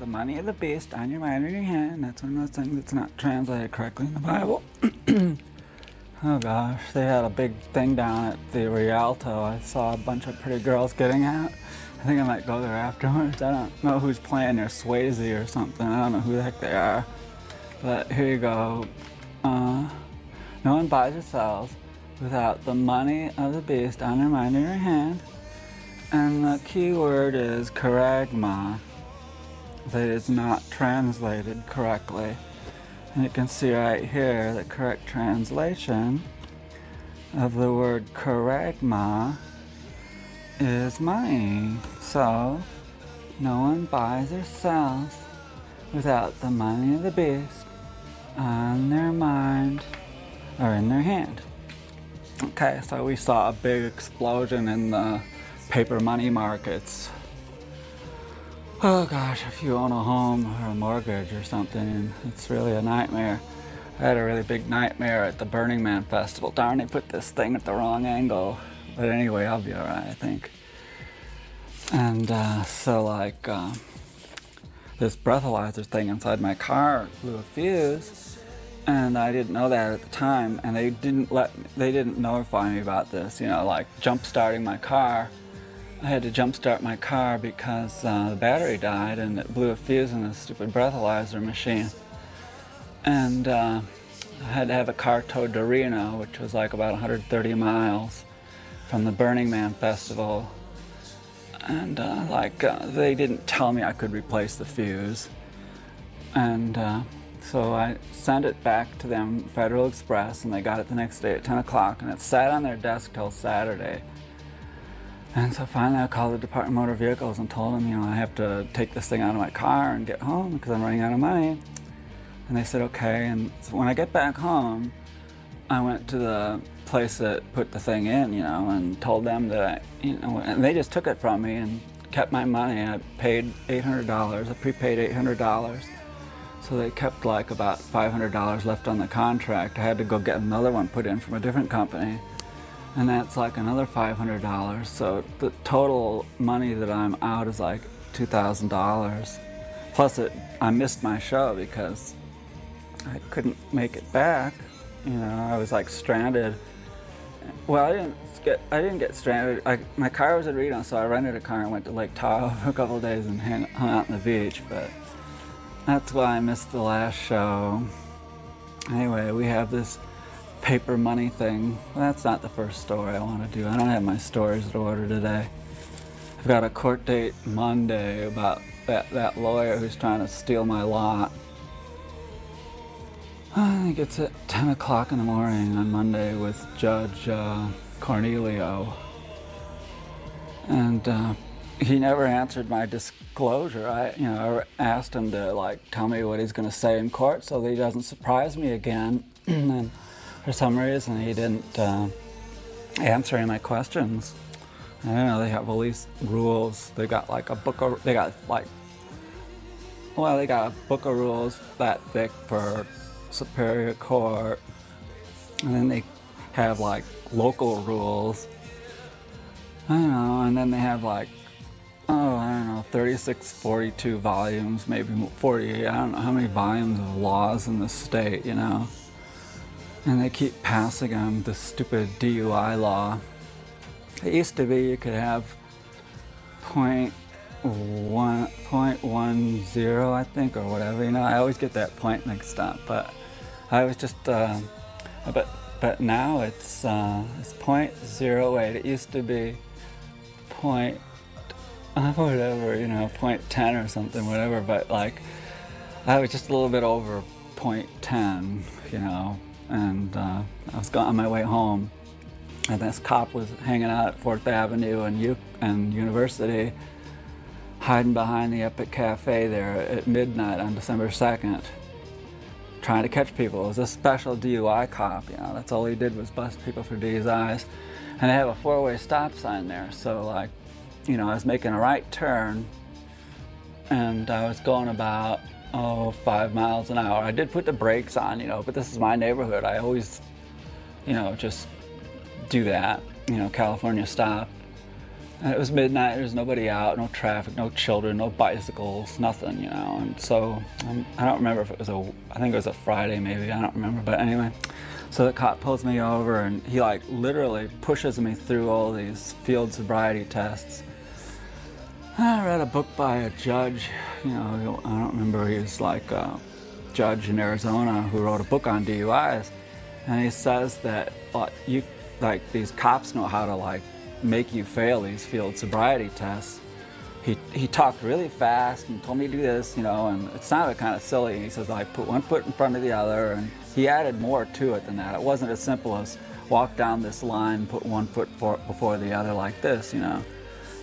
money of the beast on your mind or your hand. That's one of those things that's not translated correctly in the Bible. Oh gosh, they had a big thing down at the Rialto. I saw a bunch of pretty girls getting out. I think I might go there afterwards. I don't know who's playing there, Swayze or something. I don't know who the heck they are. But here you go. No one buys or sells without the money of the beast on their mind or your hand. And the key word is charagma. That is not translated correctly. And you can see right here the correct translation of the word charagma is money. So, no one buys or sells without the money of the beast on their mind or in their hand. Okay, so we saw a big explosion in the paper money markets. Oh gosh, if you own a home or a mortgage or something, it's really a nightmare. I had a really big nightmare at the Burning Man festival. Darn, they put this thing at the wrong angle. But anyway, I'll be alright, I think. And so like, this breathalyzer thing inside my car blew a fuse, and I didn't know that at the time, and they didn't notify me about this, you know, like jump starting my car. I had to jump start my car because the battery died and it blew a fuse in this stupid breathalyzer machine. And I had to have a car towed to Reno, which was like about 130 miles from the Burning Man festival. And they didn't tell me I could replace the fuse. And so I sent it back to them, Federal Express, and they got it the next day at 10 o'clock, and it sat on their desk till Saturday. And so finally I called the Department of Motor Vehicles and told them, you know, I have to take this thing out of my car and get home because I'm running out of money. And they said, okay. And so when I get back home, I went to the place that put the thing in, you know, and told them that, and they just took it from me and kept my money. I paid $800, I prepaid $800. So they kept like about $500 left on the contract. I had to go get another one put in from a different company. And that's like another $500. So the total money that I'm out is like $2,000. Plus I missed my show because I couldn't make it back. You know, I was like stranded. Well, I didn't get stranded. My car was in Reno, so I rented a car and went to Lake Tahoe for a couple of days and hung out on the beach. But that's why I missed the last show. Anyway, we have this paper money thing. Well, that's not the first story I want to do. I don't have my stories in order today. I've got a court date Monday about that lawyer who's trying to steal my lot. I think it's at 10 o'clock in the morning on Monday with Judge Cornelio. And he never answered my disclosure. I asked him to like tell me what he's going to say in court so that he doesn't surprise me again. And for some reason, he didn't answer any of my questions. I don't know, they have all these rules. They got like a book of, they got a book of rules that thick for Superior Court. And then they have like local rules. I don't know, and then they have like, oh, I don't know, 36, 42 volumes, maybe 48. I don't know how many volumes of laws in the state, you know. And they keep passing them, the stupid DUI law. It used to be you could have .10, I think, or whatever. You know, I always get that point mixed up. But I was just, but now it's .08. It used to be whatever, you know, .10 or something, whatever. But like, I was just a little bit over .10, you know. And I was on my way home, and this cop was hanging out at 4th Avenue and University, hiding behind the Epic Cafe there at midnight on December 2nd, trying to catch people. It was a special DUI cop, you know, that's all he did was bust people for DUIs. And they have a 4-way stop sign there, so like, you know, I was making a right turn, and I was going about 5 miles an hour. I did put the brakes on, you know, but this is my neighborhood. I always, you know, just do that, you know, California stop. And it was midnight, there was nobody out, no traffic, no children, no bicycles, nothing, you know. And so, I don't remember if it was I think it was a Friday maybe, I don't remember, but anyway. So the cop pulls me over and he like literally pushes me through all these field sobriety tests. I read a book by a judge, you know, I don't remember, he was like a judge in Arizona who wrote a book on DUIs. And he says that these cops know how to like make you fail these field sobriety tests. He talked really fast and told me to do this, you know, and it sounded kind of silly. He says, like, put one foot in front of the other, and he added more to it than that. It wasn't as simple as walk down this line, put one foot before the other like this, you know.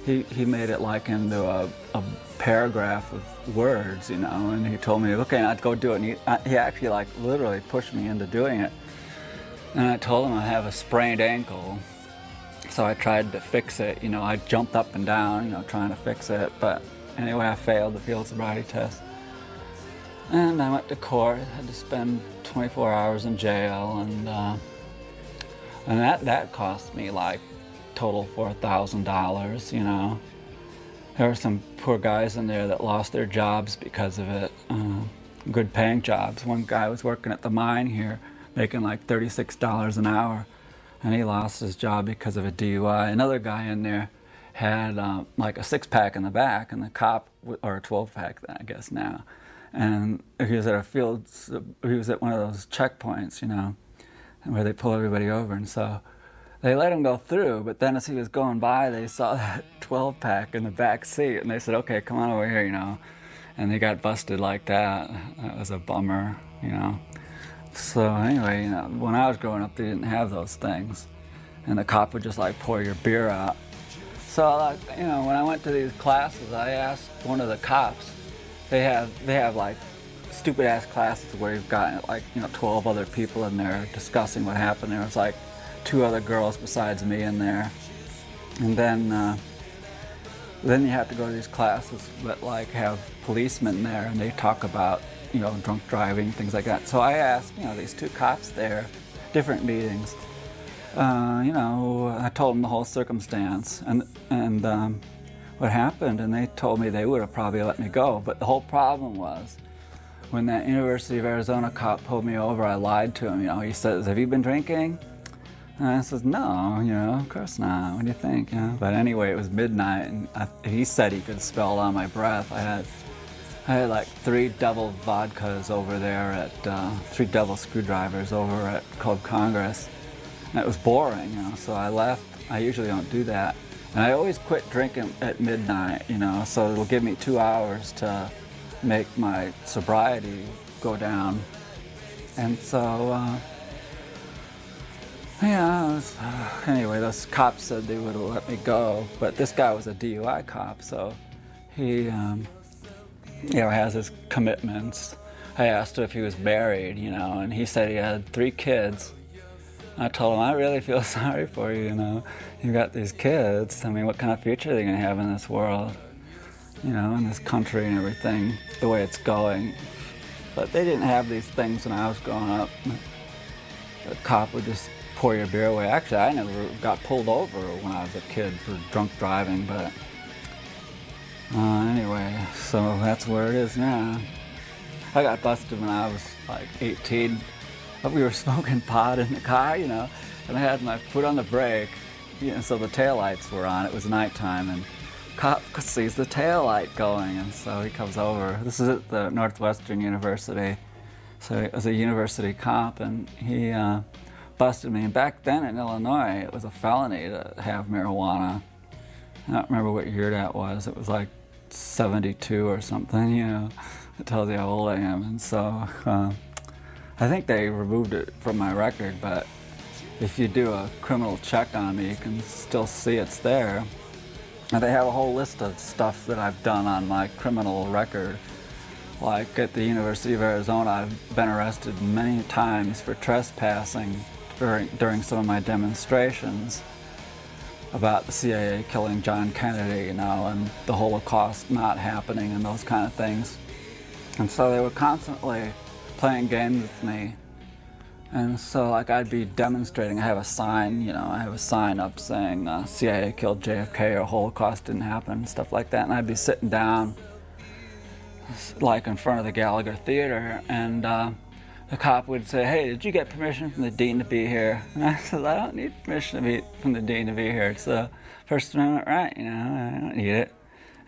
He made it like into a paragraph of words, you know, and he told me, okay, I'd go do it. And he actually like literally pushed me into doing it. And I told him I have a sprained ankle. So I tried to fix it, you know, I jumped up and down, you know, trying to fix it, but anyway, I failed the field sobriety test. And I went to court, had to spend 24 hours in jail, and that cost me like total $4,000, you know. There were some poor guys in there that lost their jobs because of it, good paying jobs. One guy was working at the mine here, making like $36 an hour. And he lost his job because of a DUI. Another guy in there had like a 6-pack in the back, and the cop, or a 12-pack, I guess now. And he was at he was at one of those checkpoints, you know, where they pull everybody over. And so they let him go through, but then as he was going by, they saw that 12-pack in the back seat, and they said, okay, come on over here, you know. And they got busted like that. That was a bummer, you know. So anyway, you know, when I was growing up, they didn't have those things, and the cop would just like pour your beer out. So like, you know, when I went to these classes, I asked one of the cops. They have like stupid ass classes where you've got like, you know, 12 other people in there discussing what happened. There was like 2 other girls besides me in there, and then you have to go to these classes that like have policemen there, and they talk about, you know, drunk driving, things like that. So I asked, you know, these 2 cops there, different meetings, you know, I told them the whole circumstance and what happened, and they told me they would have probably let me go. But the whole problem was, when that University of Arizona cop pulled me over, I lied to him, you know. He says, have you been drinking? And I said, no, you know, of course not. What do you think? You know? But anyway, it was midnight, and he said he could smell it on my breath. I had like 3 devil vodkas over there at 3 devil screwdrivers over at Club Congress. And it was boring, you know, so I left. I usually don't do that. And I always quit drinking at midnight, you know, so it'll give me 2 hours to make my sobriety go down. And so, yeah, anyway, those cops said they would have let me go, but this guy was a DUI cop, so he, you know, has his commitments. I asked him if he was married, you know, and he said he had 3 kids. I told him, I really feel sorry for you, you know. You got these kids. I mean, what kind of future are they going to have in this world? You know, in this country and everything, the way it's going. But they didn't have these things when I was growing up. The cop would just pour your beer away. Actually, I never got pulled over when I was a kid for drunk driving, but anyway, so that's where it is now. I got busted when I was like 18. We were smoking pot in the car, you know, and I had my foot on the brake, you know, so the taillights were on. It was nighttime, and cop sees the taillight going, and so he comes over. This is at the Northwestern University, so it was a university cop, and he busted me. And back then in Illinois, it was a felony to have marijuana. I don't remember what year that was. It was like 72 or something, you know. It tells you how old I am. And so I think they removed it from my record, but if you do a criminal check on me, you can still see it's there. And they have a whole list of stuff that I've done on my criminal record. Like at the University of Arizona, I've been arrested many times for trespassing during some of my demonstrations about the CIA killing John Kennedy, you know, and the Holocaust not happening and those kind of things. And so they were constantly playing games with me. And so, like, I'd be demonstrating. I have a sign, you know, I have a sign up saying CIA killed JFK or Holocaust didn't happen, stuff like that. And I'd be sitting down, like, in front of the Gallagher Theater, and the cop would say, "Hey, did you get permission from the dean to be here?" And I said, "I don't need permission from the dean to be here. It's a First Amendment right, you know, I don't need it."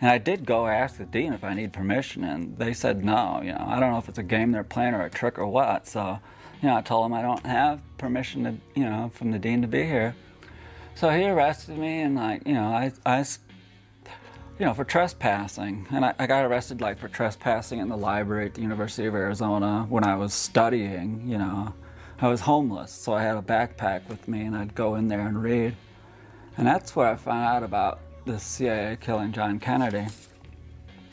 And I did go ask the dean if I need permission, and they said no, you know. I don't know if it's a game they're playing or a trick or what, so, you know, I told him I don't have permission to, you know, from the dean to be here. So he arrested me, and, like, you know, I you know, for trespassing. And I got arrested, like, for trespassing in the library at the University of Arizona when I was studying, you know. I was homeless, so I had a backpack with me, and I'd go in there and read. And that's where I found out about the CIA killing John Kennedy.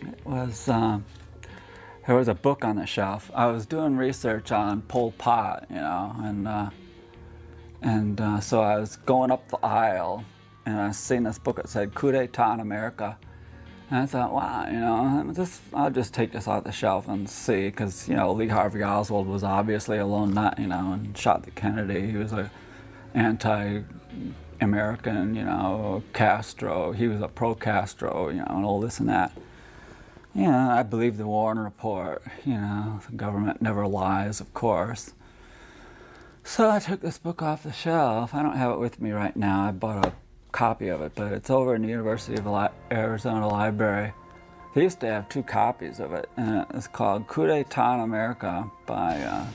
It was, there was a book on the shelf. I was doing research on Pol Pot, you know, and so I was going up the aisle, and I seen this book that said Coup d'etat in America. And I thought, wow, you know, I'll just take this off the shelf and see, because, you know, Lee Harvey Oswald was obviously a lone nut, you know, and shot the Kennedy. He was a anti-American, you know, Castro. He was a pro-Castro, you know, and all this and that. You know, I believe the Warren Report, you know, the government never lies, of course. So I took this book off the shelf. I don't have it with me right now. I bought a copy of it, but it's over in the University of Arizona Library. They used to have 2 copies of it, and it's called Coup d'etat in America by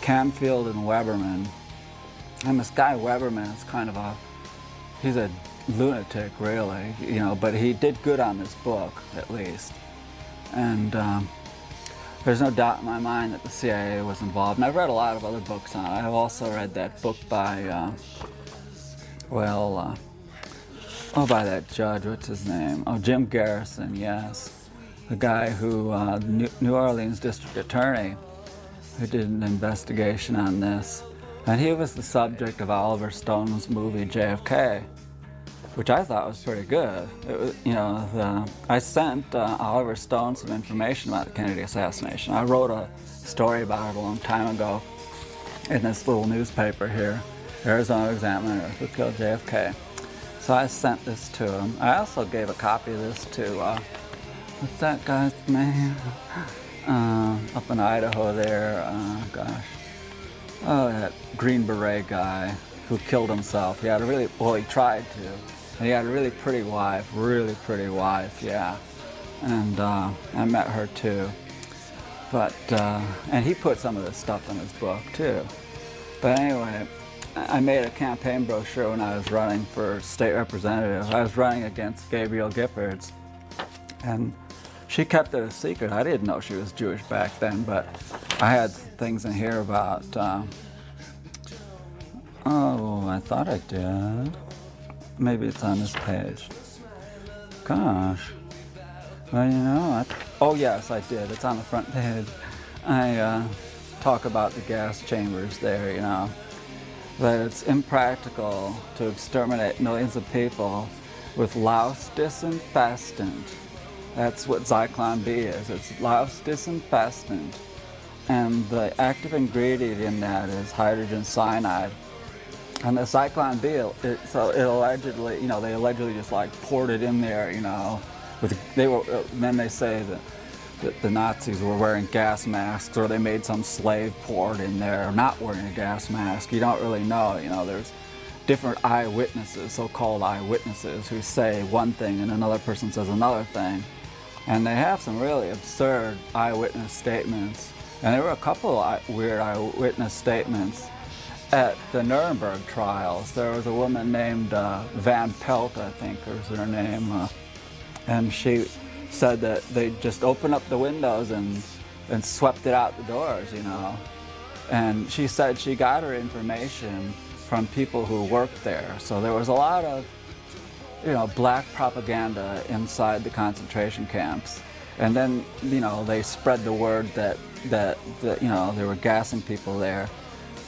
Canfield and Weberman. And this guy Weberman is kind of he's a lunatic, really, you know, but he did good on this book, at least. And there's no doubt in my mind that the CIA was involved. And I've read a lot of other books on it. I've also read that book by, by that judge, what's his name? Oh, Jim Garrison, yes. The guy who, New Orleans District Attorney, who did an investigation on this. And he was the subject of Oliver Stone's movie JFK, which I thought was pretty good. It was, you know, I sent Oliver Stone some information about the Kennedy assassination. I wrote a story about it a long time ago in this little newspaper here, Arizona Examiner, Who Killed JFK. So I sent this to him. I also gave a copy of this to, what's that guy's name? Up in Idaho there, gosh. Oh, that Green Beret guy who killed himself. He had a really, well, he tried to. And he had a really pretty wife, yeah. And I met her too. But, and he put some of this stuff in his book too. But anyway, I made a campaign brochure when I was running for state representative. I was running against Gabrielle Giffords, and she kept it a secret. I didn't know she was Jewish back then, but I had things in here about, oh, I thought I did. Maybe it's on this page. Gosh. Well, you know, oh yes, I did. It's on the front page. I talk about the gas chambers there, you know. That it's impractical to exterminate millions of people with louse disinfestant. That's what Zyklon B is. It's louse disinfestant. And the active ingredient in that is hydrogen cyanide. And the Zyklon B, so it allegedly, you know, they allegedly just like poured it in there, you know. Then they say that the Nazis were wearing gas masks, or they made some slave pour it in there, not wearing a gas mask. You don't really know, you know. There's different eyewitnesses, so-called eyewitnesses, who say one thing and another person says another thing. And they have some really absurd eyewitness statements. And there were a couple of weird eyewitness statements at the Nuremberg trials. There was a woman named Van Pelt, I think was her name, and she said that they just opened up the windows and swept it out the doors, you know. And she said she got her information from people who worked there. So there was a lot of, you know, black propaganda inside the concentration camps. And then, you know, they spread the word that you know, they were gassing people there.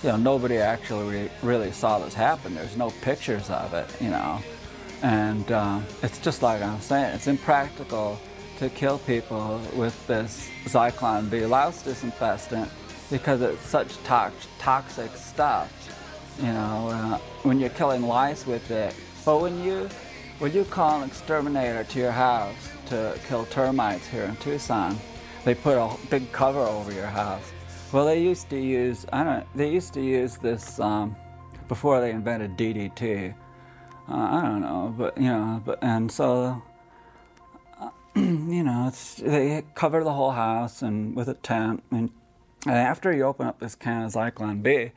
You know, nobody actually really saw this happen. There's no pictures of it, you know. And it's just like I'm saying, it's impractical to kill people with this Zyklon B louse disinfestant. because it's such toxic stuff. You know, when you're killing lice with it. But when you call an exterminator to your house to kill termites here in Tucson, they put a big cover over your house. Well, they used to use this before they invented DDT. I don't know, but you know, and so you know, they cover the whole house and with a tent, and after you open up this can of Zyklon B,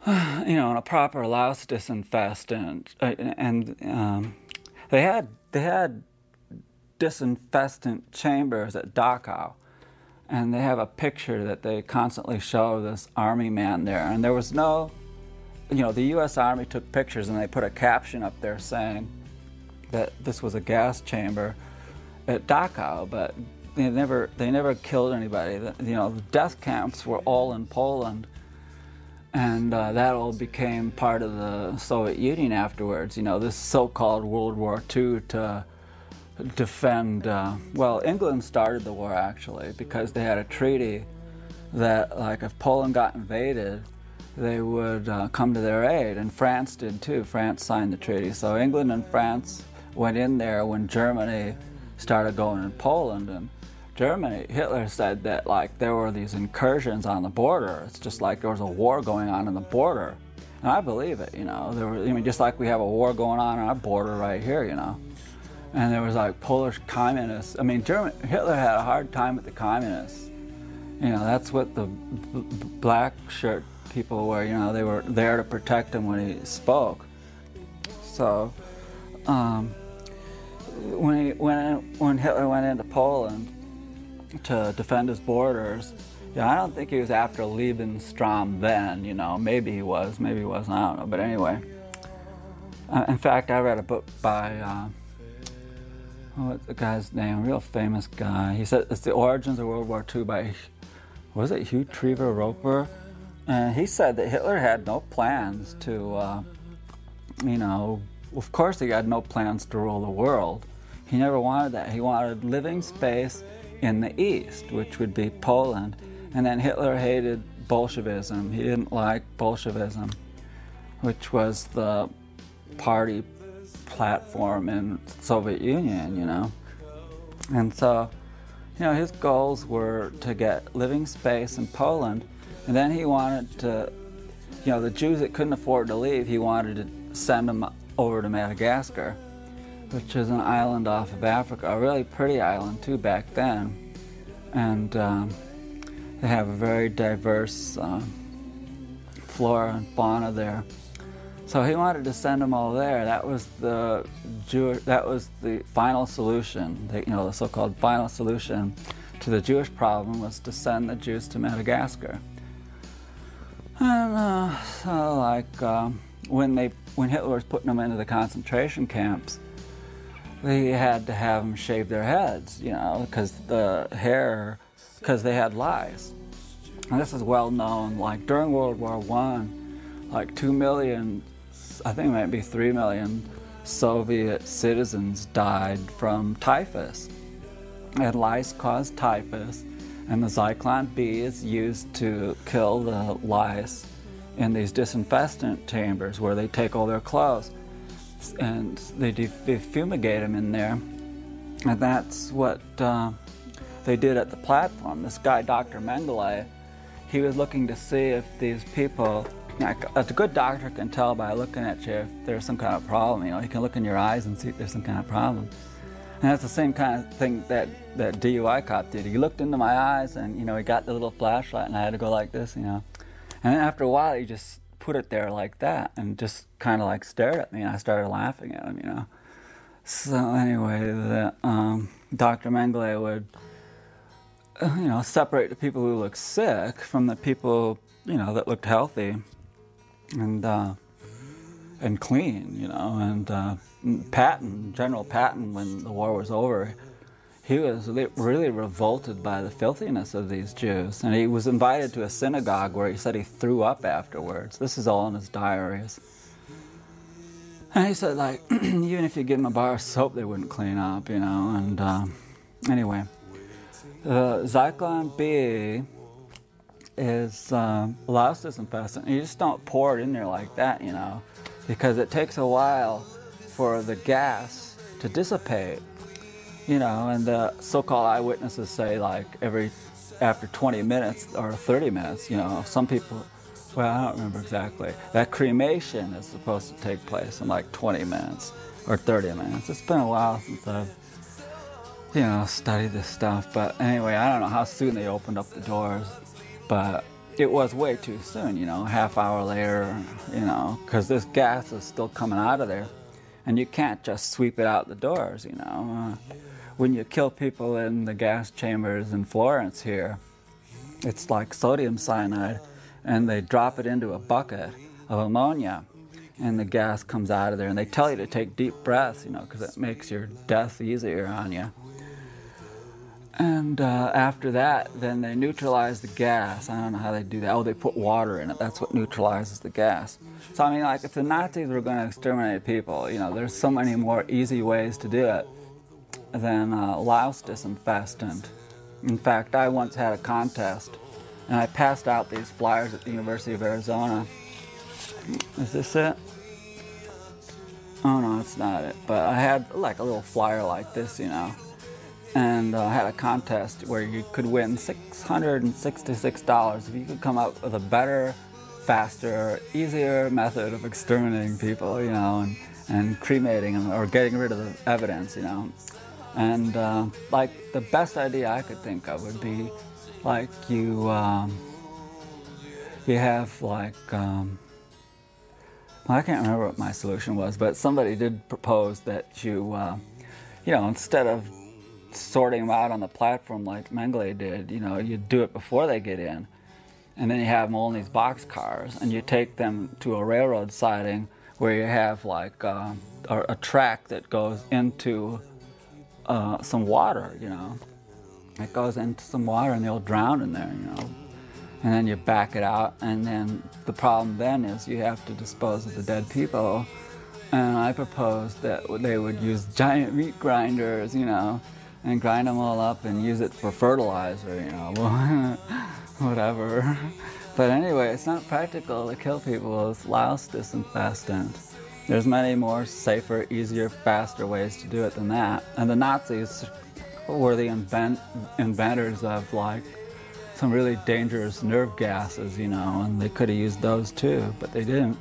you know, in a proper louse disinfestant, and they had disinfestant chambers at Dachau, and they have a picture that they constantly show this army man there, and there was no, you know, the U.S. Army took pictures and they put a caption up there saying that this was a gas chamber at Dachau, but they never killed anybody. You know, the death camps were all in Poland. And that all became part of the Soviet Union afterwards. You know, this so-called World War II to defend, well, England started the war actually because they had a treaty that, like, if Poland got invaded, they would come to their aid, and France did too. France signed the treaty. So England and France went in there when Germany started going in Poland, and Germany, Hitler said that, like, there were these incursions on the border. It's just like there was a war going on in the border. And I believe it, you know. There were, I mean, just like we have a war going on our border right here, you know. And there was, like, Polish communists. I mean, Hitler had a hard time with the communists. You know, that's what the black shirt people were, you know, they were there to protect him when he spoke. So, when Hitler went into Poland to defend his borders, yeah, I don't think he was after Lebensraum then, you know, maybe he was, I don't know, but anyway. In fact, I read a book by, what's the guy's name, a real famous guy. He said it's The Origins of World War II by, was it Hugh Trevor Roper? And he said that Hitler had no plans to, you know, of course he had no plans to rule the world. He never wanted that. He wanted living space in the East, which would be Poland. And then Hitler hated Bolshevism. He didn't like Bolshevism, which was the party platform in Soviet Union, you know. And so, you know, his goals were to get living space in Poland, and then he wanted to, you know, the Jews that couldn't afford to leave, he wanted to send them over to Madagascar, which is an island off of Africa, a really pretty island too back then. And they have a very diverse flora and fauna there. So he wanted to send them all there. That was the final solution. You know, the so-called final solution to the Jewish problem was to send the Jews to Madagascar. And so, like, when Hitler was putting them into the concentration camps, they had to have them shave their heads, you know, because they had lice. And this is well known. Like, during World War I, like 2 million, I think it might be 3 million Soviet citizens died from typhus. And lice caused typhus, and the Zyklon B is used to kill the lice in these disinfestant chambers where they take all their clothes and they fumigate them in there. And that's what they did at the platform. This guy, Dr. Mengele, he was looking to see if these people, like, a good doctor can tell by looking at you if there's some kind of problem. You know, he can look in your eyes and see if there's some kind of problem. And that's the same kind of thing that DUI cop did. He looked into my eyes and, you know, he got the little flashlight and I had to go like this, you know. And then after a while, he just put it there like that and just kind of like stared at me, and I started laughing at him, you know. So anyway, Dr. Mengele would, you know, separate the people who looked sick from the people, you know, that looked healthy and clean, you know. And General Patton, when the war was over, he was really revolted by the filthiness of these Jews. And he was invited to a synagogue where he said he threw up afterwards. This is all in his diaries. And he said, like, even if you give them a bar of soap, they wouldn't clean up, you know. And anyway, Zyklon B is louse disinfectant. You just don't pour it in there like that, you know, because it takes a while for the gas to dissipate, you know, and the so-called eyewitnesses say like after 20 minutes or 30 minutes, you know, some people, well, I don't remember exactly, that cremation is supposed to take place in like 20 minutes or 30 minutes. It's been a while since I've, you know, studied this stuff, but anyway, I don't know how soon they opened up the doors, but it was way too soon, you know, a half hour later, you know, because this gas is still coming out of there, and you can't just sweep it out the doors, you know. When you kill people in the gas chambers in Florence here, it's like sodium cyanide, and they drop it into a bucket of ammonia, and the gas comes out of there, and they tell you to take deep breaths, you know, because it makes your death easier on you. And after that, then they neutralize the gas. I don't know how they do that. Oh, they put water in it. That's what neutralizes the gas. So, I mean, like, if the Nazis were going to exterminate people, you know, there's so many more easy ways to do it than louse disinfectant. In fact, I once had a contest, and I passed out these flyers at the University of Arizona. Is this it? Oh, no, it's not it. But I had, like, a little flyer like this, you know. And I had a contest where you could win $666 if you could come up with a better, faster, easier method of exterminating people, you know, and cremating them or getting rid of the evidence, you know. And like the best idea I could think of would be like you have like, well, I can't remember what my solution was, but somebody did propose that you know, instead of sorting them out on the platform like Mengele did, you know, you do it before they get in, and then you have them all in these box cars, and you take them to a railroad siding where you have like a track that goes into some water, you know. It goes into some water and they'll drown in there, you know. And then you back it out, and then the problem then is you have to dispose of the dead people. And I proposed that they would use giant meat grinders, you know, and grind them all up and use it for fertilizer, you know, whatever. But anyway, it's not practical to kill people with louse disinfectant. There's many more safer, easier, faster ways to do it than that. And the Nazis were the inventors of like some really dangerous nerve gases, you know, and they could have used those too, but they didn't.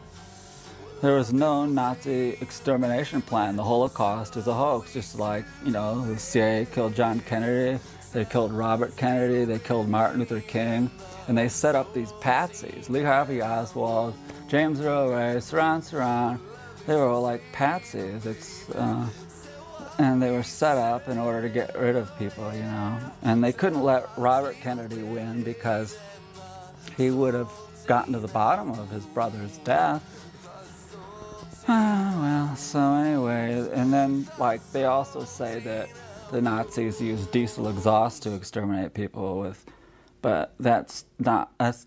There was no Nazi extermination plan. The Holocaust is a hoax, just like, you know, the CIA killed John Kennedy, they killed Robert Kennedy, they killed Martin Luther King, and they set up these patsies. Lee Harvey Oswald, James Earl Ray, Saran, they were all like patsies. And they were set up in order to get rid of people, you know. And they couldn't let Robert Kennedy win because he would have gotten to the bottom of his brother's death. Well, so anyway, and then like they also say that the Nazis used diesel exhaust to exterminate people with, but that's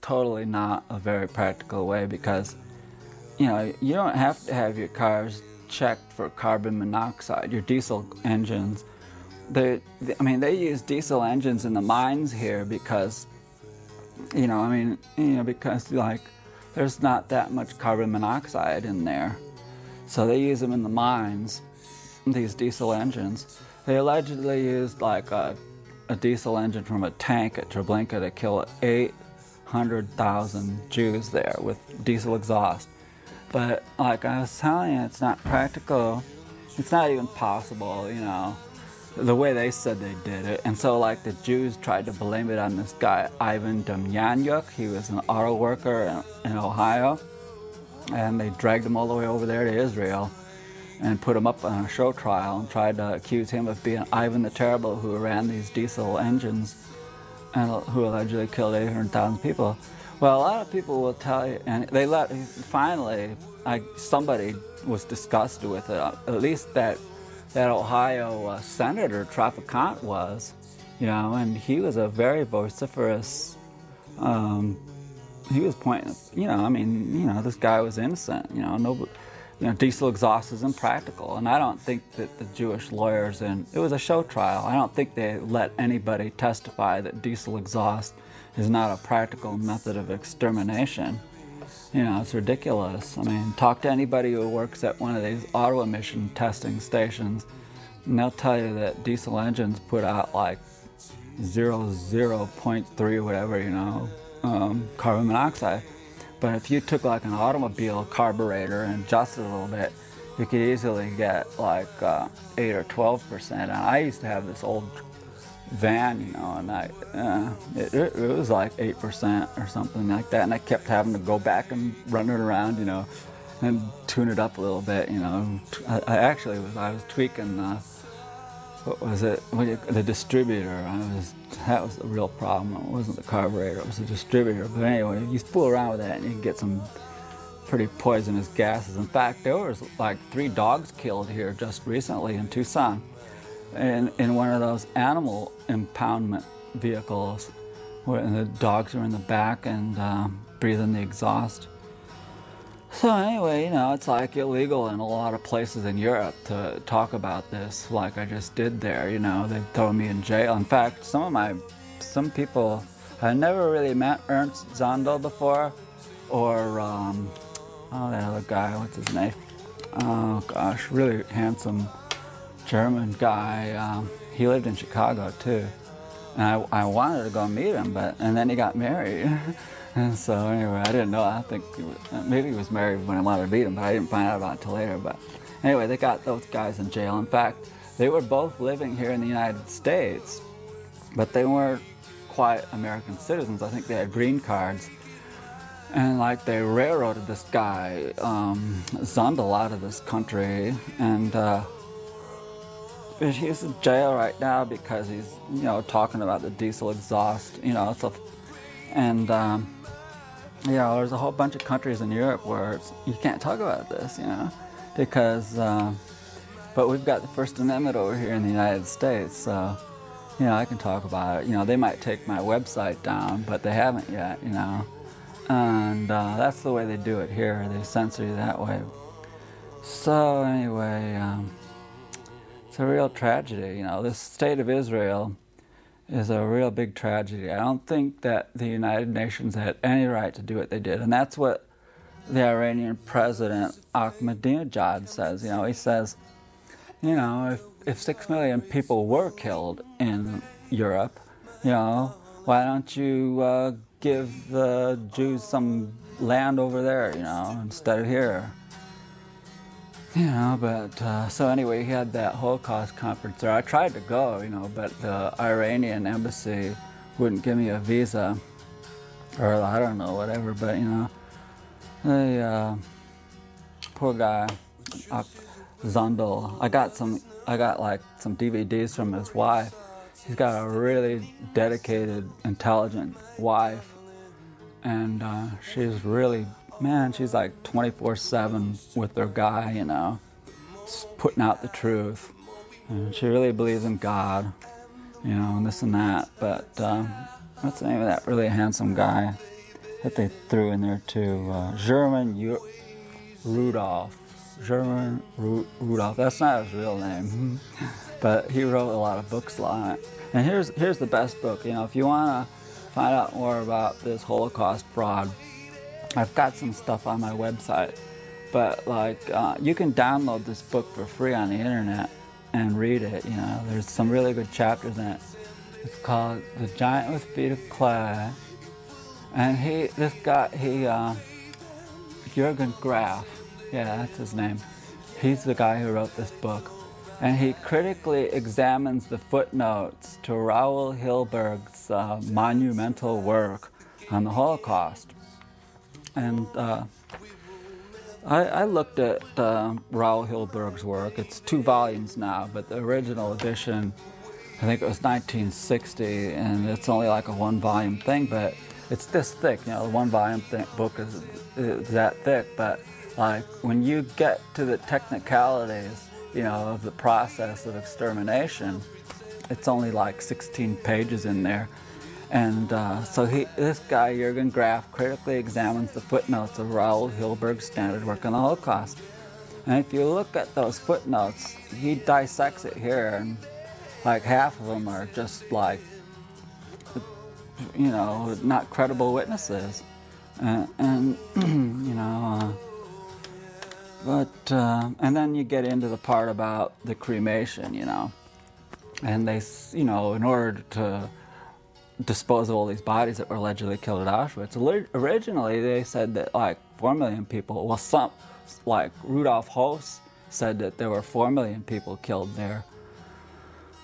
totally not a very practical way, because, you know, you don't have to have your cars checked for carbon monoxide, your diesel engines. I mean, they use diesel engines in the mines here because, you know, I mean, you know, because like there's not that much carbon monoxide in there. So they use them in the mines, these diesel engines. They allegedly used like a diesel engine from a tank at Treblinka to kill 800,000 Jews there with diesel exhaust. But like I was telling you, it's not practical. It's not even possible, you know, the way they said they did it. And so like the Jews tried to blame it on this guy, Ivan Demyanyuk. He was an auto worker in Ohio. And they dragged him all the way over there to Israel and put him up on a show trial and tried to accuse him of being Ivan the Terrible, who ran these diesel engines and who allegedly killed 800,000 people. Well, a lot of people will tell you, and finally, somebody was disgusted with it, at least that Ohio Senator Traficant was, you know, and he was a very vociferous, he was pointing, you know, I mean, you know, this guy was innocent, you know, diesel exhaust is impractical. And I don't think that the Jewish lawyers, and it was a show trial, I don't think they let anybody testify that diesel exhaust is not a practical method of extermination. You know, it's ridiculous. I mean, talk to anybody who works at one of these auto emission testing stations, and they'll tell you that diesel engines put out like 0.3 or whatever, you know, carbon monoxide. But if you took like an automobile carburetor and adjusted it a little bit, you could easily get like 8 or 12%. And I used to have this old van, you know, and it was like 8% or something like that. And I kept having to go back and run it around, you know, and tune it up a little bit, you know. I was tweaking, what was it? The distributor. That was the real problem. It wasn't the carburetor, it was the distributor. But anyway, you fool around with that and you can get some pretty poisonous gases. In fact, there was like 3 dogs killed here just recently in Tucson in one of those animal impoundment vehicles, and the dogs were in the back and breathing the exhaust. So anyway, you know, it's like illegal in a lot of places in Europe to talk about this like I just did there, you know. They throw me in jail. In fact, some people, I never really met Ernst Zondel before, or, oh, that other guy, what's his name? Oh gosh, really handsome German guy. He lived in Chicago too. And I wanted to go meet him, and then he got married. And so anyway, I didn't know. I think maybe he was married when I wanted to meet him, but I didn't find out about it until later. But anyway, they got those guys in jail. In fact, they were both living here in the United States, but they weren't quite American citizens. I think they had green cards. And like they railroaded this guy, Zundel, out of this country, and he's in jail right now because he's, you know, talking about the diesel exhaust, you know. You know, there's a whole bunch of countries in Europe where you can't talk about this, you know, because, but we've got the First Amendment over here in the United States, so, you know, I can talk about it. You know, they might take my website down, but they haven't yet, you know, and that's the way they do it here. They censor you that way. So anyway, it's a real tragedy, you know. This state of Israel is a real big tragedy. I don't think that the United Nations had any right to do what they did, and that's what the Iranian president Ahmadinejad says. You know, he says, you know, if 6 million people were killed in Europe, you know, why don't you give the Jews some land over there, you know, instead of here? You know, but, so anyway, he had that Holocaust conference there. I tried to go, you know, but the Iranian embassy wouldn't give me a visa, or I don't know, whatever, but, you know, the poor guy, Zundel, I got like some DVDs from his wife. He's got a really dedicated, intelligent wife, and she's really, man, she's like 24/7 with her guy, you know, putting out the truth. And she really believes in God, you know, and this and that. But what's the name of that really handsome guy that they threw in there too? German Rudolph. German Rudolph. That's not his real name, but he wrote a lot of books on it. And here's the best book. You know, if you want to find out more about this Holocaust fraud, I've got some stuff on my website, but like you can download this book for free on the internet and read it. You know, there's some really good chapters in it. It's called The Giant with Feet of Clay, and Jürgen Graf, yeah, that's his name. He's the guy who wrote this book, and he critically examines the footnotes to Raoul Hilberg's monumental work on the Holocaust. And I looked at Raoul Hilberg's work. It's 2 volumes now, but the original edition, I think it was 1960, and it's only like a 1-volume thing, but it's this thick. You know, the 1-volume book is that thick, but like when you get to the technicalities, you know, of the process of extermination, it's only like 16 pages in there. And so this guy, Jürgen Graf, critically examines the footnotes of Raoul Hilberg's standard work on the Holocaust. And if you look at those footnotes, he dissects it here, and like half of them are just like you know, not credible witnesses. And you know, and then you get into the part about the cremation, you know, and they, you know, in order to dispose of all these bodies that were allegedly killed at Auschwitz, originally they said that like 4 million people, well, some, like Rudolf Hoss said that there were 4 million people killed there.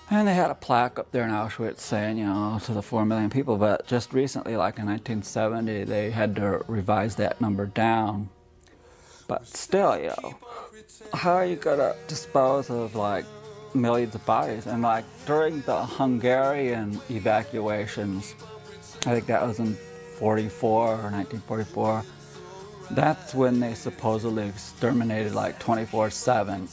And they had a plaque up there in Auschwitz saying, you know, to the 4 million people, but just recently, like in 1970, they had to revise that number down. But still, you know, how are you gonna dispose of like millions of bodies? And like during the Hungarian evacuations, I think that was in 44 or 1944, that's when they supposedly exterminated like 24/7.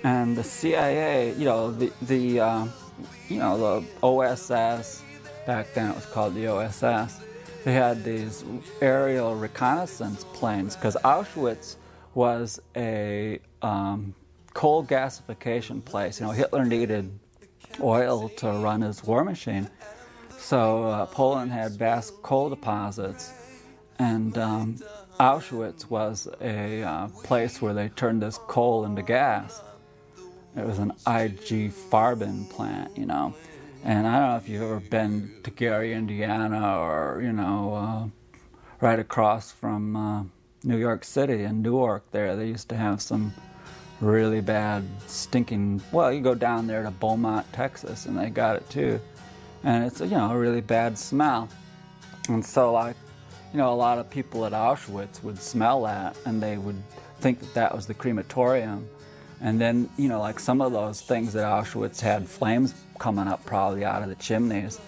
And the CIA, you know, you know, the OSS, back then it was called the OSS, they had these aerial reconnaissance planes, because Auschwitz was a coal gasification place. You know, Hitler needed oil to run his war machine. So Poland had vast coal deposits, and Auschwitz was a place where they turned this coal into gas. It was an IG Farben plant, you know. And I don't know if you've ever been to Gary, Indiana, or, you know, right across from New York City and Newark there. They used to have some really bad stinking, well, you go down there to Beaumont, Texas, and they got it too. And it's, you know, a really bad smell. And so, like, you know, a lot of people at Auschwitz would smell that, and they would think that that was the crematorium. And then, you know, like some of those things at Auschwitz had flames coming up probably out of the chimneys.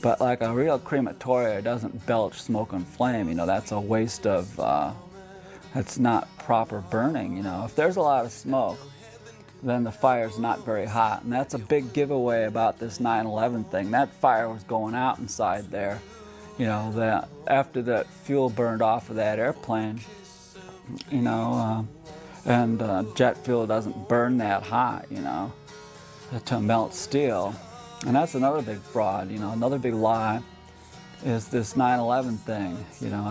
But like a real crematorium doesn't belch smoke and flame, you know, that's a waste of, that's not proper burning, you know. If there's a lot of smoke, then the fire's not very hot. And that's a big giveaway about this 9/11 thing. That fire was going out inside there. You know, that after that fuel burned off of that airplane, you know, and jet fuel doesn't burn that hot, you know, to melt steel. And that's another big fraud, you know, another big lie is this 9/11 thing. You know,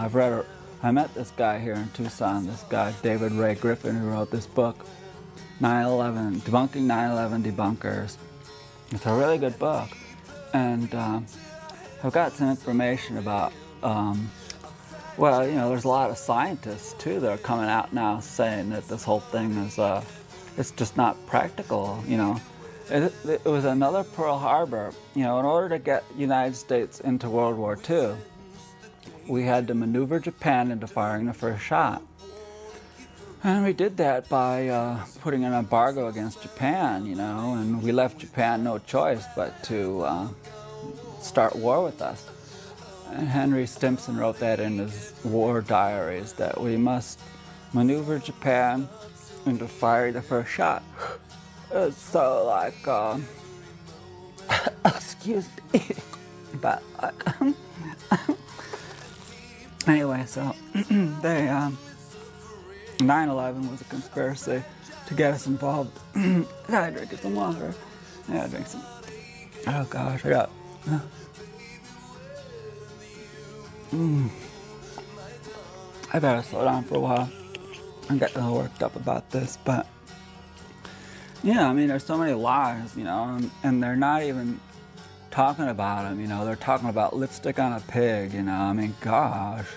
I met this guy here in Tucson, this guy, David Ray Griffin, who wrote this book, 9/11, Debunking 9/11 Debunkers. It's a really good book. And I've got some information about, well, you know, there's a lot of scientists, too, that are coming out now saying that this whole thing is, it's just not practical, you know. It was another Pearl Harbor. You know, in order to get the United States into World War II, we had to maneuver Japan into firing the first shot. And we did that by putting an embargo against Japan, you know, and we left Japan no choice but to start war with us. And Henry Stimson wrote that in his war diaries, that we must maneuver Japan into firing the first shot. So, like, excuse me, but, anyway, so, they, 9/11 was a conspiracy to get us involved. I gotta drink some water. I gotta drink some, oh gosh, I got, I better slow down for a while. I'm getting a little worked up about this, but yeah, I mean, there's so many lies, you know, and they're not even talking about them, you know. They're talking about lipstick on a pig, you know. I mean, gosh,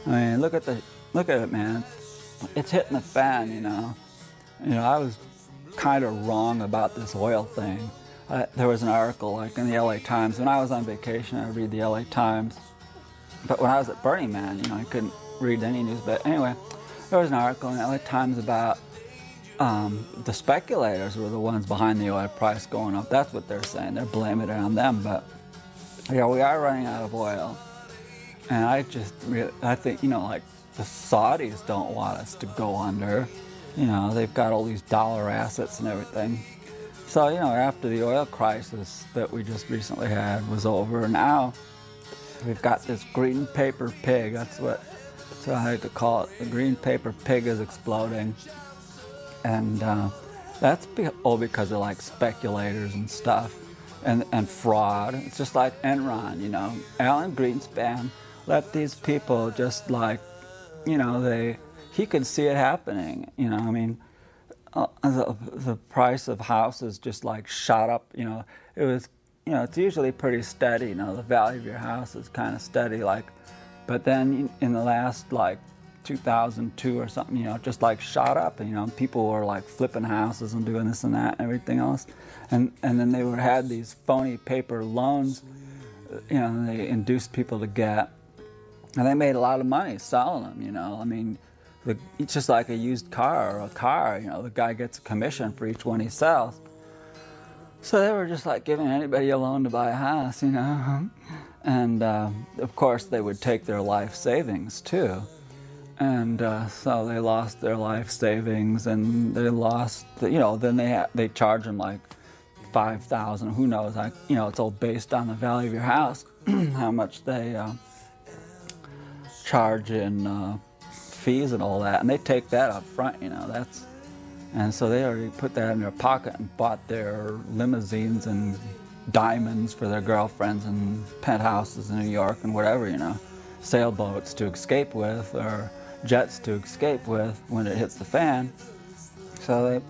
I mean, look at it, man. It's hitting the fan, you know. You know, I was kind of wrong about this oil thing. There was an article, like in the LA Times. When I was on vacation, I would read the LA Times. But when I was at Burning Man, you know, I couldn't read any news. But anyway, there was an article in the LA Times about the speculators were the ones behind the oil price going up. That's what they're saying. They're blaming it on them. But yeah, we are running out of oil. And I think, you know, like the Saudis don't want us to go under. You know, they've got all these dollar assets and everything. So, you know, after the oil crisis that we just recently had was over, now we've got this green paper pig. That's I like to call it. The green paper pig is exploding. And that's all because of like speculators and stuff. and fraud. It's just like Enron, you know. Alan Greenspan let these people just like, you know, he could see it happening, you know. I mean, the price of houses just like shot up, you know. It was, you know, it's usually pretty steady, you know, the value of your house is kind of steady, like, but then in the last like 2002 or something, you know, it just like shot up, and, you know, people were like flipping houses and doing this and that and everything else, and then they had these phony paper loans, you know, they induced people to get, and they made a lot of money selling them, you know. I mean, it's just like a used car or a car, you know, the guy gets a commission for each one he sells. So they were just like giving anybody a loan to buy a house, you know. And of course they would take their life savings too. And so they lost their life savings, and they lost, you know, then they charge them like $5,000, who knows, like, you know, it's all based on the value of your house, how much they charge in fees and all that, and they take that up front, you know, and so they already put that in their pocket and bought their limousines and diamonds for their girlfriends and penthouses in New York and whatever, you know, sailboats to escape with or jets to escape with when it hits the fan. So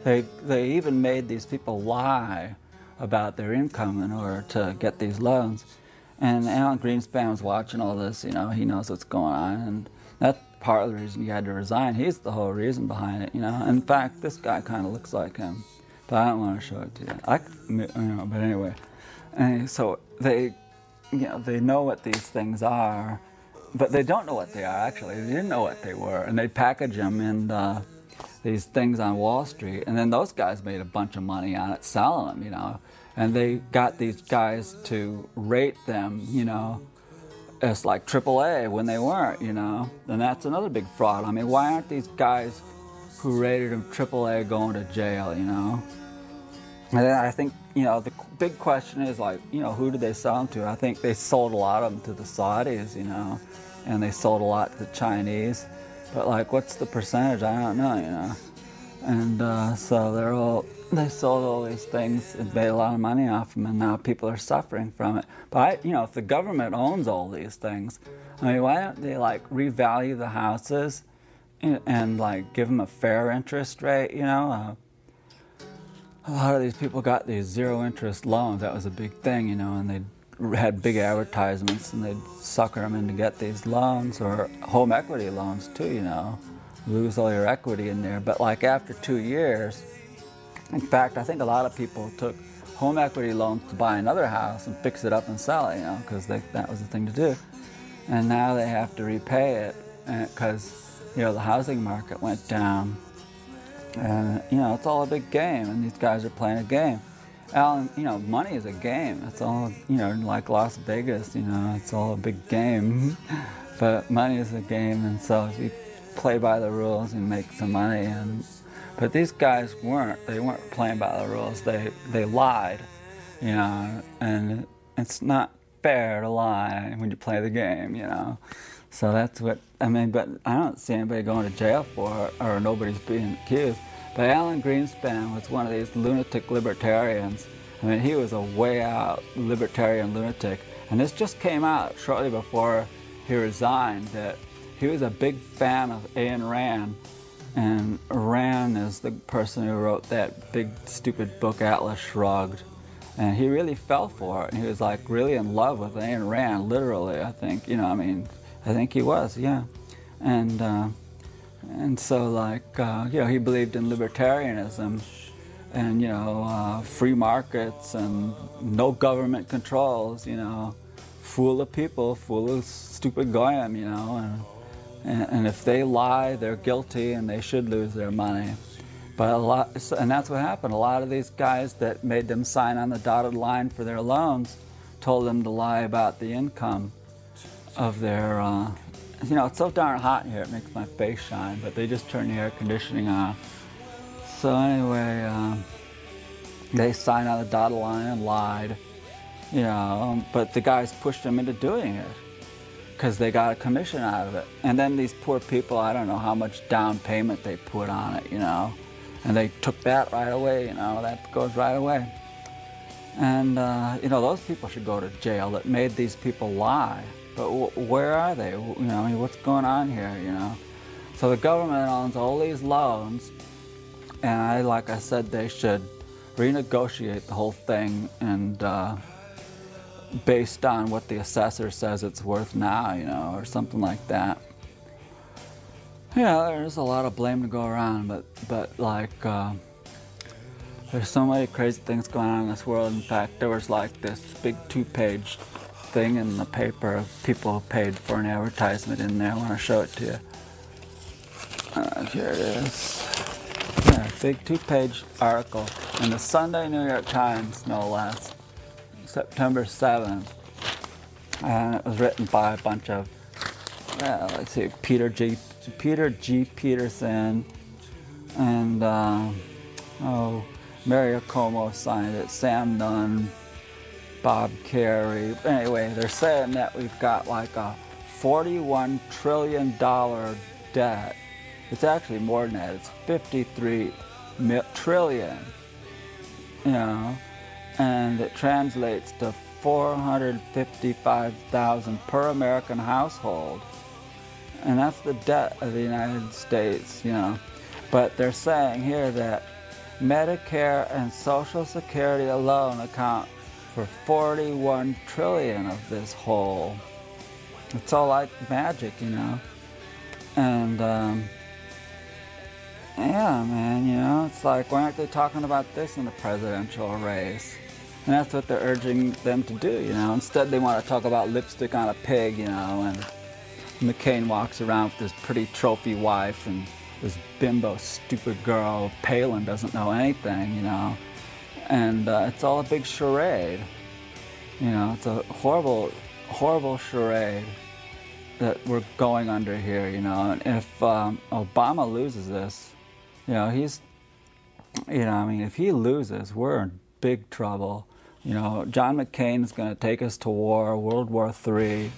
they even made these people lie about their income in order to get these loans. And Alan Greenspan was watching all this, you know, he knows what's going on, and that's part of the reason he had to resign. He's the whole reason behind it, you know. In fact, this guy kind of looks like him, but I don't want to show it to you. You know, but anyway, and so they, you know, they know what these things are, but they don't know what they are actually. They didn't know what they were, and they package them in these things on Wall Street, and then those guys made a bunch of money on it selling them, you know. And they got these guys to rate them, you know, as like AAA when they weren't, you know. And that's another big fraud. I mean, why aren't these guys who rated them AAA going to jail, you know? And then I think, you know, the big question is like, you know, who did they sell them to? I think they sold a lot of them to the Saudis, you know, and they sold a lot to the Chinese. But like, what's the percentage? I don't know, you know. And so they sold all these things and made a lot of money off them, and now people are suffering from it. But you know, if the government owns all these things, I mean, why don't they like revalue the houses and like give them a fair interest rate? You know, a lot of these people got these zero interest loans. That was a big thing, you know, and they had big advertisements, and they'd sucker them in to get these loans, or home equity loans too, you know, lose all your equity in there. But like after 2 years, in fact, I think a lot of people took home equity loans to buy another house and fix it up and sell it, you know, because that was the thing to do. And now they have to repay it because, you know, the housing market went down. And, you know, it's all a big game, and these guys are playing a game. Alan, you know, money is a game. It's all, you know, like Las Vegas, you know, it's all a big game. But money is a game, and so if you play by the rules, you make some money. But these guys weren't. They weren't playing by the rules. They lied, you know, and it's not fair to lie when you play the game, you know. So that's what, I mean, but I don't see anybody going to jail for it, or nobody's being accused. But Alan Greenspan was one of these lunatic libertarians. I mean, he was a way out libertarian lunatic. And this just came out shortly before he resigned, that he was a big fan of Ayn Rand. And Rand is the person who wrote that big stupid book Atlas Shrugged, and he really fell for it. And he was like really in love with Ayn Rand, literally, I think. You know, I mean, I think he was, yeah. And so like, you know, he believed in libertarianism, and you know, free markets and no government controls. You know, fool the people, fool the stupid goyim. You know, and if they lie, they're guilty, and they should lose their money. But and that's what happened. A lot of these guys that made them sign on the dotted line for their loans told them to lie about the income of their, you know, it's so darn hot in here, it makes my face shine, but they just turned the air conditioning on. So anyway, they signed on the dotted line and lied, you know, but the guys pushed them into doing it, because they got a commission out of it. And then these poor people, I don't know how much down payment they put on it, you know, and they took that right away, you know, that goes right away. And, you know, those people should go to jail that made these people lie. But where are they? You know, I mean, what's going on here, you know? So the government owns all these loans, and like I said, they should renegotiate the whole thing and based on what the assessor says it's worth now, you know, or something like that. Yeah, there's a lot of blame to go around, but like, there's so many crazy things going on in this world. In fact, there was like this big 2-page thing in the paper of people who paid for an advertisement in there. I want to show it to you. Here it is. Yeah, big 2-page article in the Sunday New York Times, no less, September 7th. And it was written by a bunch of, let's see, Peter G. Peterson and, Mario Como signed it, Sam Nunn, Bob Carey. Anyway, they're saying that we've got like a $41 trillion debt. It's actually more than that. It's 53 trillion, you know, and it translates to 455,000 per American household. And that's the debt of the United States, you know. But they're saying here that Medicare and Social Security alone account for 41 trillion of this whole. It's all like magic, you know. And yeah, man, you know, it's like, why aren't they talking about this in the presidential race? And that's what they're urging them to do, you know. Instead, they want to talk about lipstick on a pig, you know, and McCain walks around with this pretty trophy wife and this bimbo stupid girl. Palin doesn't know anything, you know. And it's all a big charade. You know, it's a horrible, horrible charade that we're going under here, you know. And if Obama loses this, you know, he's, you know, I mean, if he loses, we're in big trouble. You know, John McCain is going to take us to war, World War III. You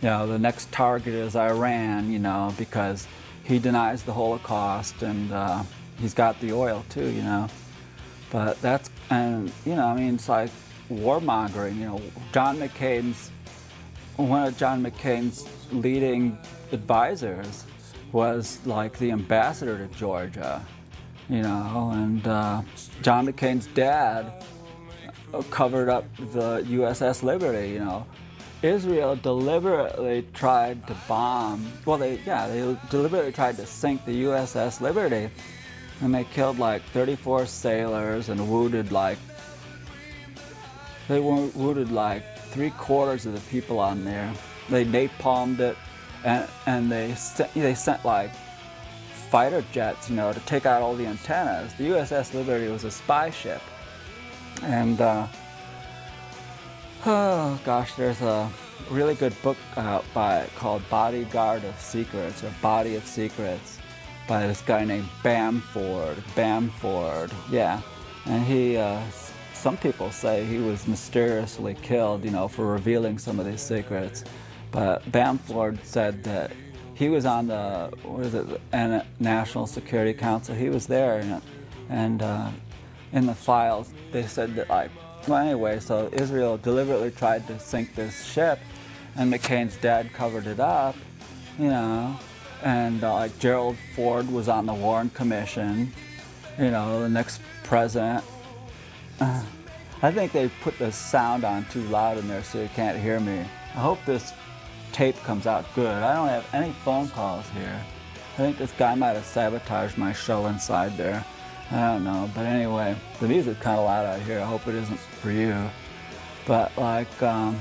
know, the next target is Iran, you know, because he denies the Holocaust and he's got the oil too, you know. But that's, and, you know, I mean, it's like warmongering, you know. One of John McCain's leading advisors was like the ambassador to Georgia, you know, and John McCain's dad covered up the USS Liberty, you know. Israel deliberately tried to bomb, well, they deliberately tried to sink the USS Liberty, and they killed like 34 sailors and wounded like 3/4 of the people on there. They napalmed it, and they sent like fighter jets, you know, to take out all the antennas. The USS Liberty was a spy ship, and oh gosh, there's a really good book out called Bodyguard of Secrets, or Body of Secrets, by this guy named Bamford, yeah. And he, some people say he was mysteriously killed, you know, for revealing some of these secrets. But Bamford said that he was on the, the National Security Council. He was there, and in the files, they said that, like, well, anyway, so Israel deliberately tried to sink this ship, and McCain's dad covered it up, you know, and like Gerald Ford was on the Warren Commission, you know, the next president. I think they put the sound on too loud in there so you can't hear me. I hope this tape comes out good. I don't have any phone calls here. I think this guy might have sabotaged my show inside there. I don't know, but anyway, the music's kind of loud out here. I hope it isn't for you. But like, I'm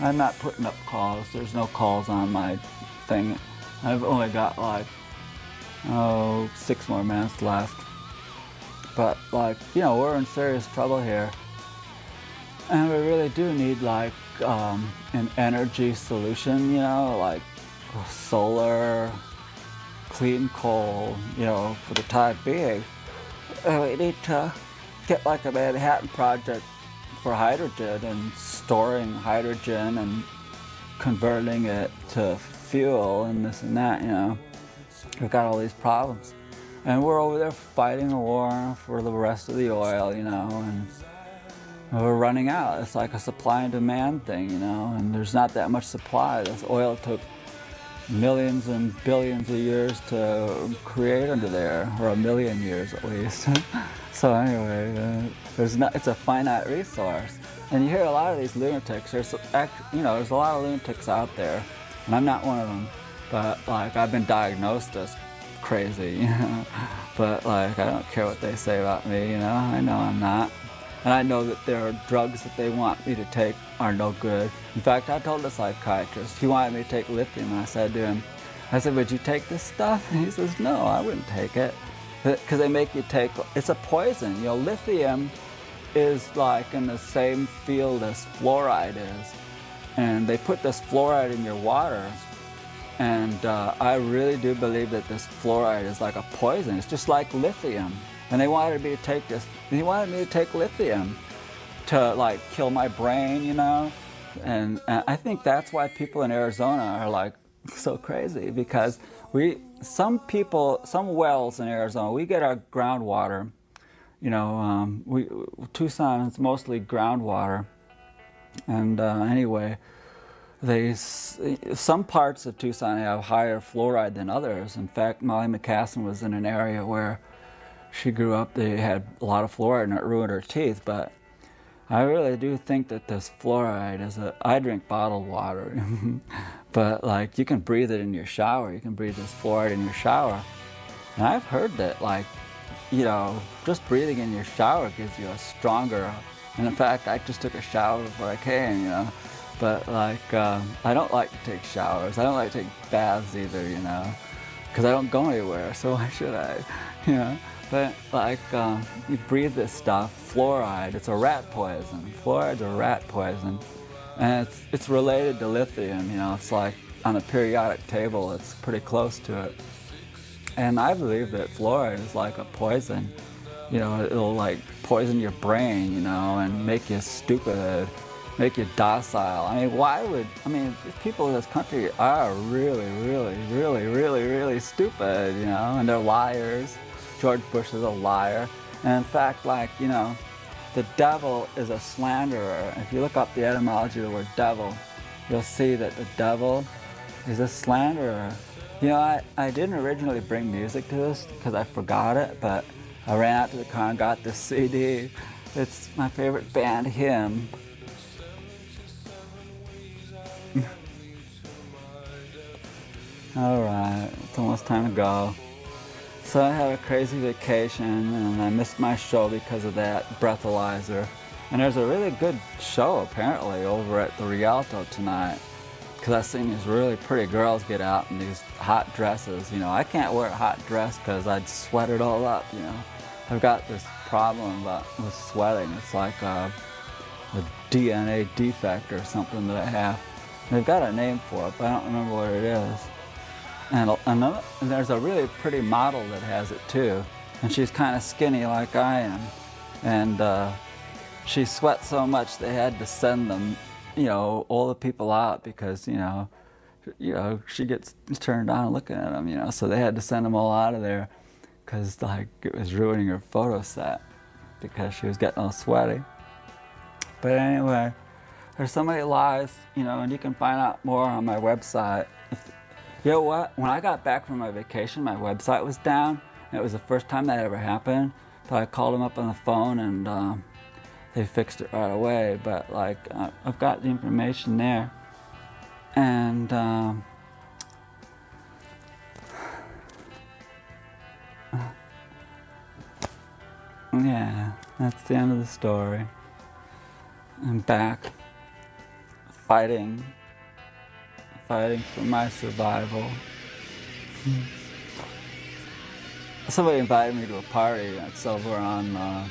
not putting up calls. There's no calls on my thing. I've only got like, 6 more minutes left. But like, you know, we're in serious trouble here. And we really do need like an energy solution, you know, like solar, clean coal, you know, for the time being. We need to get like a Manhattan Project for hydrogen and storing hydrogen and converting it to fuel and this and that, you know. We've got all these problems. And we're over there fighting a war for the rest of the oil, you know, and we're running out. It's like a supply and demand thing, you know, and there's not that much supply. This oil took millions and billions of years to create under there, or a million years at least. So anyway, it's a finite resource. And you hear a lot of these lunatics. There's a lot of lunatics out there, and I'm not one of them. But like, I've been diagnosed as crazy, you know. But like, I don't care what they say about me, you know. I know I'm not. And I know that there are drugs that they want me to take are no good. In fact, I told the psychiatrist, he wanted me to take lithium, and I said to him, would you take this stuff? And he says, no, I wouldn't take it. Because they make you take, it's a poison. You know, lithium is like in the same field as fluoride is. And they put this fluoride in your water. And I really do believe that this fluoride is like a poison. It's just like lithium. And they wanted me to take this. He wanted me to take lithium to like kill my brain, you know. And I think that's why people in Arizona are like so crazy, because some wells in Arizona, we get our groundwater. You know, Tucson is mostly groundwater. And anyway, some parts of Tucson have higher fluoride than others. In fact, Molly McCassin was in an area where she grew up, they had a lot of fluoride and it ruined her teeth. But I really do think that this fluoride I drink bottled water, but like, you can breathe it in your shower. You can breathe this fluoride in your shower. And I've heard that, like, you know, just breathing in your shower gives you a stronger, and in fact, I just took a shower before I came, you know. But like, I don't like to take showers. I don't like to take baths either, you know, because I don't go anywhere, so why should I, you know? But like, you breathe this stuff, fluoride, it's a rat poison. Fluoride's a rat poison. And it's related to lithium, you know, it's like on the periodic table, it's pretty close to it. And I believe that fluoride is like a poison. You know, it'll like poison your brain, you know, and make you stupid, make you docile. I mean, people in this country are really, really, really, really, really stupid, you know, and they're liars. George Bush is a liar. And in fact, like, you know, the devil is a slanderer. If you look up the etymology of the word devil, you'll see that the devil is a slanderer. You know, I didn't originally bring music to this because I forgot it, but I ran out to the car and got this CD. It's my favorite band, Hymn. Alright, it's almost time to go. So I had a crazy vacation and I missed my show because of that, Breathalyzer. And there's a really good show apparently over at the Rialto tonight, because I've seen these really pretty girls get out in these hot dresses. You know, I can't wear a hot dress because I'd sweat it all up, you know. I've got this problem with sweating. It's like a DNA defect or something that I have. They've got a name for it, but I don't remember what it is. And there's a really pretty model that has it too. And she's kind of skinny like I am. And she sweats so much they had to send them, you know, all the people out because, you know, she gets turned on looking at them, you know. So they had to send them all out of there because, like, it was ruining her photo set because she was getting all sweaty. But anyway, there's so many lies, you know, and you can find out more on my website. You know what? When I got back from my vacation, my website was down, and it was the first time that ever happened. So I called them up on the phone, and they fixed it right away. But like, I've got the information there, and yeah, that's the end of the story. I'm back, fighting for my survival. Somebody invited me to a party that's over on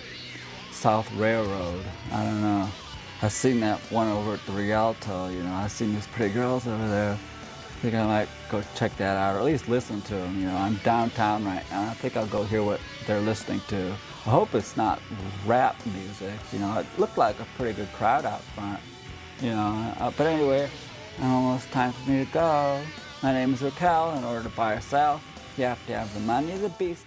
South Railroad. I don't know. I've seen that one over at the Rialto, you know. I've seen these pretty girls over there. I think I might go check that out, or at least listen to them, you know. I'm downtown right now. I think I'll go hear what they're listening to. I hope it's not rap music, you know. It looked like a pretty good crowd out front, you know. But anyway, almost time for me to go. My name is Raquel. In order to buy or sell, you have to have the money of the beast.